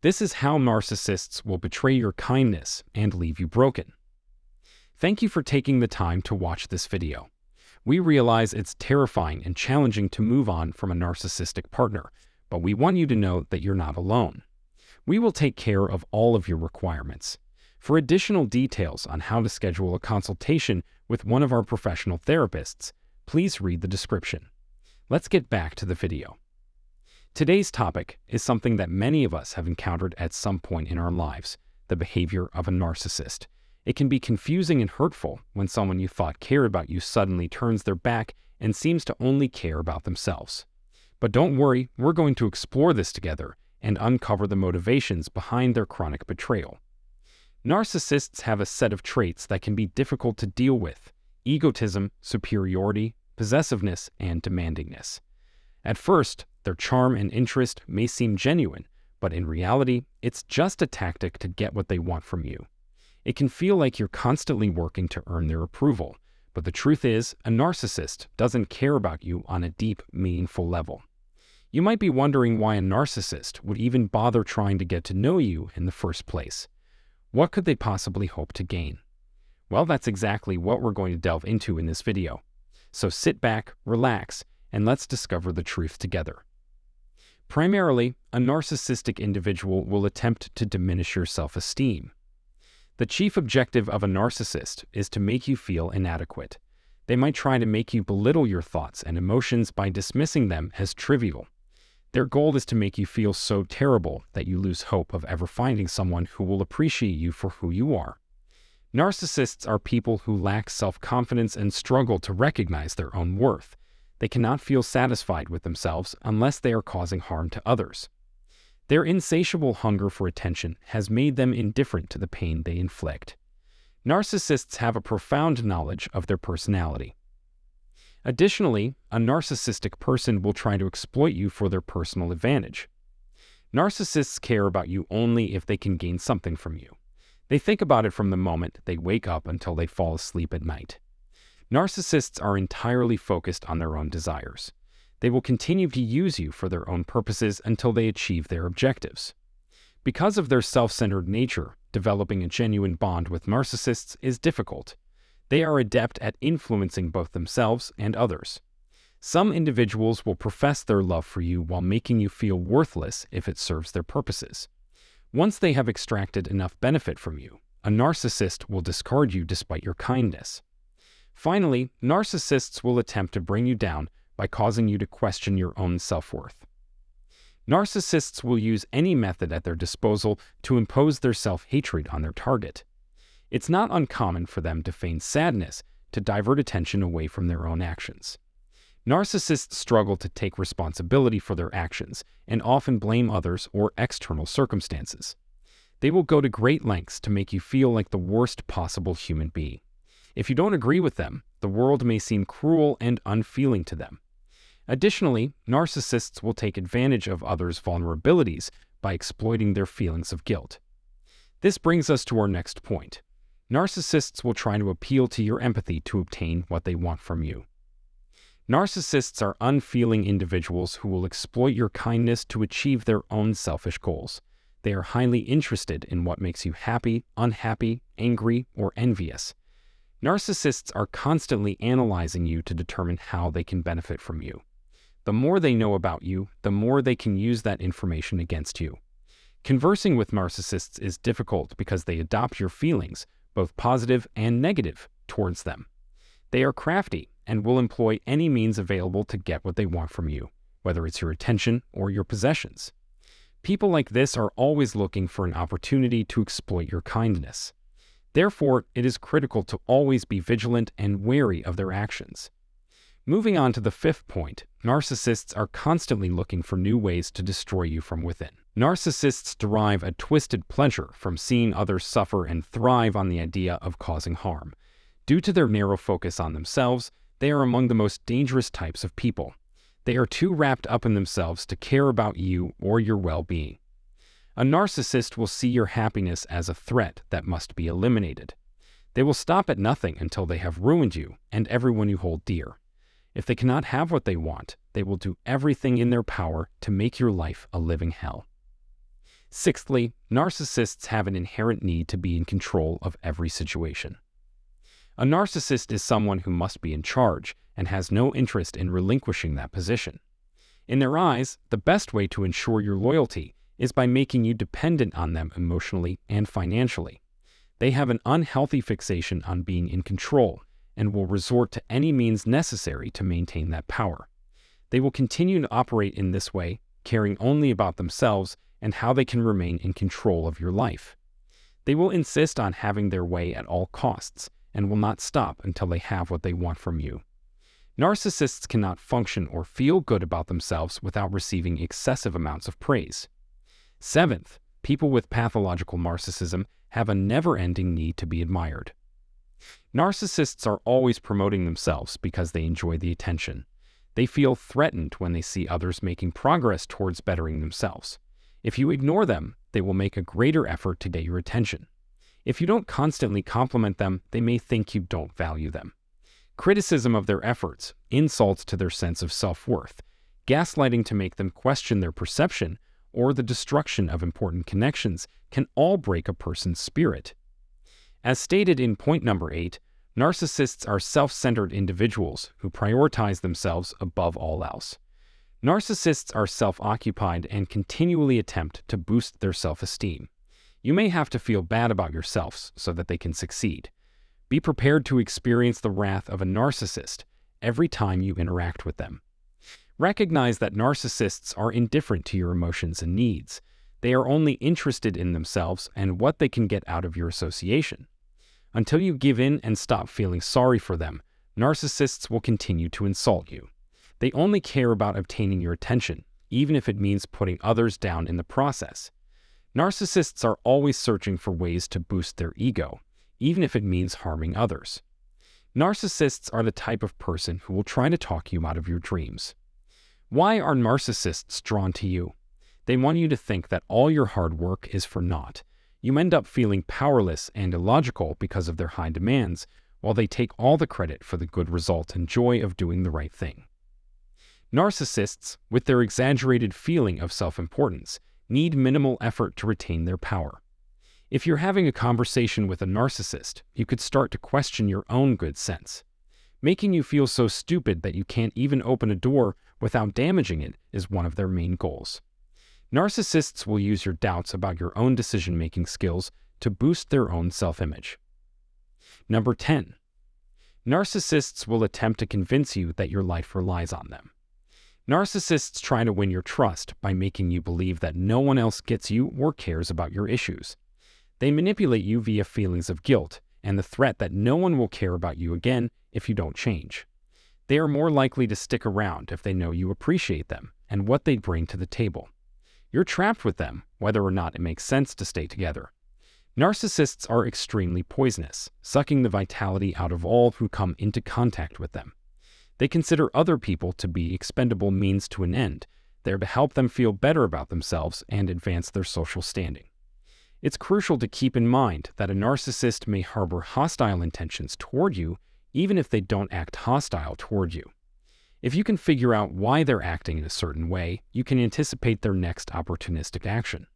This is how narcissists will betray your kindness and leave you broken. Thank you for taking the time to watch this video. We realize it's terrifying and challenging to move on from a narcissistic partner, but we want you to know that you're not alone. We will take care of all of your requirements. For additional details on how to schedule a consultation with one of our professional therapists, please read the description. Let's get back to the video. Today's topic is something that many of us have encountered at some point in our lives: the behavior of a narcissist. It can be confusing and hurtful when someone you thought cared about you suddenly turns their back and seems to only care about themselves. But don't worry, we're going to explore this together and uncover the motivations behind their chronic betrayal. Narcissists have a set of traits that can be difficult to deal with: egotism, superiority, possessiveness, and demandingness. At first, their charm and interest may seem genuine, but in reality, it's just a tactic to get what they want from you. It can feel like you're constantly working to earn their approval, but the truth is, a narcissist doesn't care about you on a deep, meaningful level. You might be wondering why a narcissist would even bother trying to get to know you in the first place. What could they possibly hope to gain? Well, that's exactly what we're going to delve into in this video. So sit back, relax, and let's discover the truth together. Primarily, a narcissistic individual will attempt to diminish your self-esteem. The chief objective of a narcissist is to make you feel inadequate. They might try to make you belittle your thoughts and emotions by dismissing them as trivial. Their goal is to make you feel so terrible that you lose hope of ever finding someone who will appreciate you for who you are. Narcissists are people who lack self-confidence and struggle to recognize their own worth. They cannot feel satisfied with themselves unless they are causing harm to others. Their insatiable hunger for attention has made them indifferent to the pain they inflict. Narcissists have a profound knowledge of their personality. Additionally, a narcissistic person will try to exploit you for their personal advantage. Narcissists care about you only if they can gain something from you. They think about it from the moment they wake up until they fall asleep at night. Narcissists are entirely focused on their own desires. They will continue to use you for their own purposes until they achieve their objectives. Because of their self-centered nature, developing a genuine bond with narcissists is difficult. They are adept at influencing both themselves and others. Some individuals will profess their love for you while making you feel worthless if it serves their purposes. Once they have extracted enough benefit from you, a narcissist will discard you despite your kindness. Finally, narcissists will attempt to bring you down by causing you to question your own self-worth. Narcissists will use any method at their disposal to impose their self-hatred on their target. It's not uncommon for them to feign sadness to divert attention away from their own actions. Narcissists struggle to take responsibility for their actions and often blame others or external circumstances. They will go to great lengths to make you feel like the worst possible human being. If you don't agree with them, the world may seem cruel and unfeeling to them. Additionally, narcissists will take advantage of others' vulnerabilities by exploiting their feelings of guilt. This brings us to our next point. Narcissists will try to appeal to your empathy to obtain what they want from you. Narcissists are unfeeling individuals who will exploit your kindness to achieve their own selfish goals. They are highly interested in what makes you happy, unhappy, angry, or envious. Narcissists are constantly analyzing you to determine how they can benefit from you. The more they know about you, the more they can use that information against you. Conversing with narcissists is difficult because they adopt your feelings, both positive and negative, towards them. They are crafty and will employ any means available to get what they want from you, whether it's your attention or your possessions. People like this are always looking for an opportunity to exploit your kindness. Therefore, it is critical to always be vigilant and wary of their actions. Moving on to the fifth point, narcissists are constantly looking for new ways to destroy you from within. Narcissists derive a twisted pleasure from seeing others suffer and thrive on the idea of causing harm. Due to their narrow focus on themselves, they are among the most dangerous types of people. They are too wrapped up in themselves to care about you or your well-being. A narcissist will see your happiness as a threat that must be eliminated. They will stop at nothing until they have ruined you and everyone you hold dear. If they cannot have what they want, they will do everything in their power to make your life a living hell. Sixthly, narcissists have an inherent need to be in control of every situation. A narcissist is someone who must be in charge and has no interest in relinquishing that position. In their eyes, the best way to ensure your loyalty is by making you dependent on them emotionally and financially. They have an unhealthy fixation on being in control and will resort to any means necessary to maintain that power. They will continue to operate in this way, caring only about themselves and how they can remain in control of your life. They will insist on having their way at all costs and will not stop until they have what they want from you. Narcissists cannot function or feel good about themselves without receiving excessive amounts of praise. Seventh, people with pathological narcissism have a never-ending need to be admired. Narcissists are always promoting themselves because they enjoy the attention. They feel threatened when they see others making progress towards bettering themselves. If you ignore them, they will make a greater effort to get your attention. If you don't constantly compliment them, they may think you don't value them. Criticism of their efforts, insults to their sense of self-worth, gaslighting to make them question their perception, or the destruction of important connections can all break a person's spirit. As stated in point number 8, narcissists are self-centered individuals who prioritize themselves above all else. Narcissists are self-occupied and continually attempt to boost their self-esteem. You may have to feel bad about yourselves so that they can succeed. Be prepared to experience the wrath of a narcissist every time you interact with them. Recognize that narcissists are indifferent to your emotions and needs. They are only interested in themselves and what they can get out of your association. Until you give in and stop feeling sorry for them, narcissists will continue to insult you. They only care about obtaining your attention, even if it means putting others down in the process. Narcissists are always searching for ways to boost their ego, even if it means harming others. Narcissists are the type of person who will try to talk you out of your dreams. Why are narcissists drawn to you? They want you to think that all your hard work is for naught. You end up feeling powerless and illogical because of their high demands, while they take all the credit for the good result and joy of doing the right thing. Narcissists, with their exaggerated feeling of self-importance, need minimal effort to retain their power. If you're having a conversation with a narcissist, you could start to question your own good sense. Making you feel so stupid that you can't even open a door without damaging it is one of their main goals. Narcissists will use your doubts about your own decision-making skills to boost their own self-image. Number 10. Narcissists will attempt to convince you that your life relies on them. Narcissists try to win your trust by making you believe that no one else gets you or cares about your issues. They manipulate you via feelings of guilt and the threat that no one will care about you again if you don't change. They are more likely to stick around if they know you appreciate them and what they bring to the table. You're trapped with them, whether or not it makes sense to stay together. Narcissists are extremely poisonous, sucking the vitality out of all who come into contact with them. They consider other people to be expendable means to an end, there to help them feel better about themselves and advance their social standing. It's crucial to keep in mind that a narcissist may harbor hostile intentions toward you, even if they don't act hostile toward you. If you can figure out why they're acting in a certain way, you can anticipate their next opportunistic action.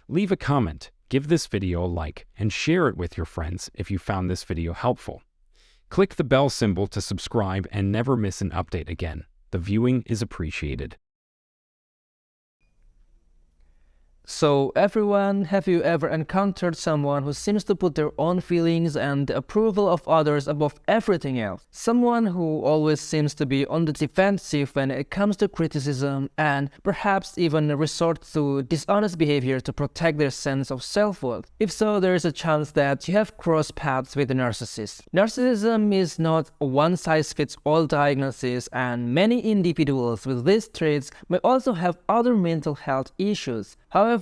Leave a comment, give this video a like, and share it with your friends if you found this video helpful. Click the bell symbol to subscribe and never miss an update again. The viewing is appreciated. So everyone, have you ever encountered someone who seems to put their own feelings and the approval of others above everything else? Someone who always seems to be on the defensive when it comes to criticism and perhaps even resort to dishonest behavior to protect their sense of self-worth? If so, there is a chance that you have crossed paths with a narcissist. Narcissism is not a one-size-fits-all diagnosis, and many individuals with these traits may also have other mental health issues. However,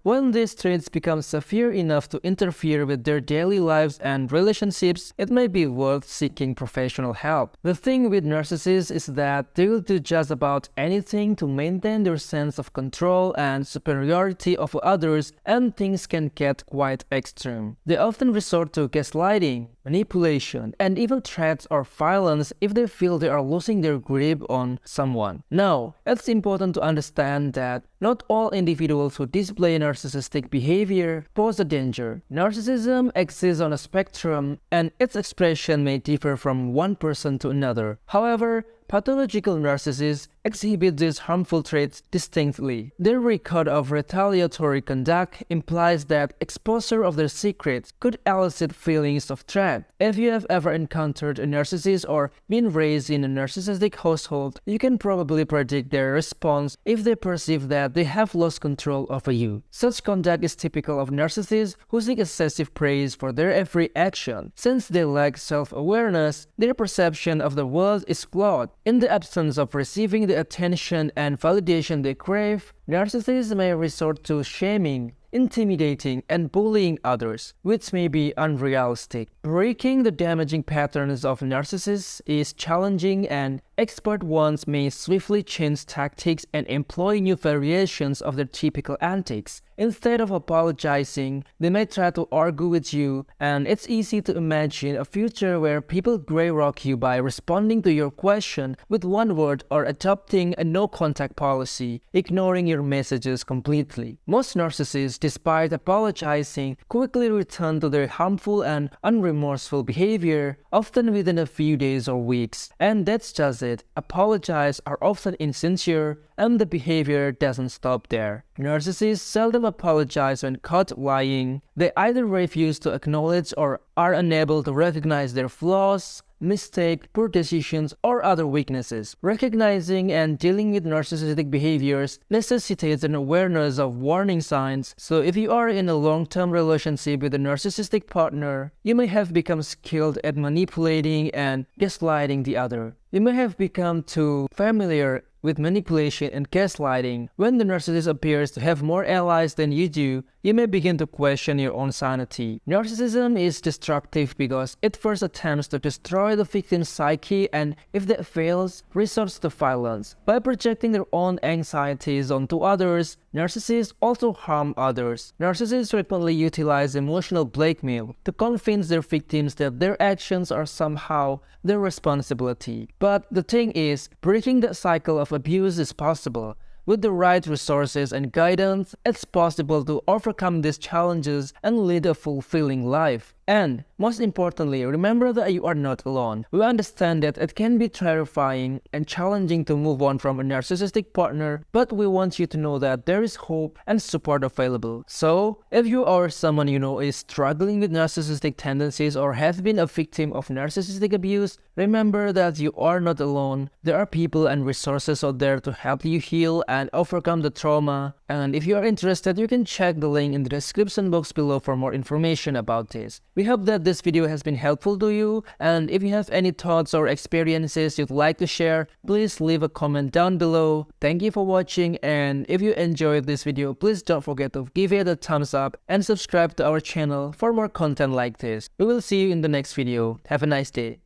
when these traits become severe enough to interfere with their daily lives and relationships, it may be worth seeking professional help. The thing with narcissists is that they will do just about anything to maintain their sense of control and superiority over others, and things can get quite extreme. They often resort to gaslighting, manipulation, and even threats or violence if they feel they are losing their grip on someone. Now, it's important to understand that not all individuals who display narcissistic behavior pose a danger. Narcissism exists on a spectrum, and its expression may differ from one person to another. However, pathological narcissists exhibit these harmful traits distinctly. Their record of retaliatory conduct implies that exposure of their secrets could elicit feelings of threat. If you have ever encountered a narcissist or been raised in a narcissistic household, you can probably predict their response if they perceive that they have lost control over you. Such conduct is typical of narcissists who seek excessive praise for their every action. Since they lack self-awareness, their perception of the world is flawed. In the absence of receiving the attention and validation they crave, narcissists may resort to shaming, intimidating, and bullying others, which may be unrealistic. Breaking the damaging patterns of narcissists is challenging, and expert ones may swiftly change tactics and employ new variations of their typical antics. Instead of apologizing, they may try to argue with you, and it's easy to imagine a future where people grey-rock you by responding to your question with one word or adopting a no-contact policy, ignoring your messages completely. Most narcissists, despite apologizing, quickly return to their harmful and unremorseful behavior, often within a few days or weeks. And that's just it. Apologies are often insincere, and the behavior doesn't stop there. Narcissists seldom apologize when caught lying. They either refuse to acknowledge or are unable to recognize their flaws, mistake, poor decisions, or other weaknesses. Recognizing and dealing with narcissistic behaviors necessitates an awareness of warning signs. So if you are in a long-term relationship with a narcissistic partner, you may have become skilled at manipulating and gaslighting the other. You may have become too familiar with manipulation and gaslighting. When the narcissist appears to have more allies than you do, you may begin to question your own sanity. Narcissism is destructive because it first attempts to destroy the victim's psyche, and if that fails, resorts to violence. By projecting their own anxieties onto others, narcissists also harm others. Narcissists frequently utilize emotional blackmail to convince their victims that their actions are somehow their responsibility. But the thing is, breaking that cycle of abuse is possible. With the right resources and guidance, it's possible to overcome these challenges and lead a fulfilling life. And, most importantly, remember that you are not alone. We understand that it can be terrifying and challenging to move on from a narcissistic partner, but we want you to know that there is hope and support available. So, if you or someone you know is struggling with narcissistic tendencies or has been a victim of narcissistic abuse, remember that you are not alone. There are people and resources out there to help you heal and overcome the trauma. And if you are interested, you can check the link in the description box below for more information about this. We hope that this video has been helpful to you, and if you have any thoughts or experiences you'd like to share, please leave a comment down below. Thank you for watching, and if you enjoyed this video, please don't forget to give it a thumbs up and subscribe to our channel for more content like this. We will see you in the next video. Have a nice day.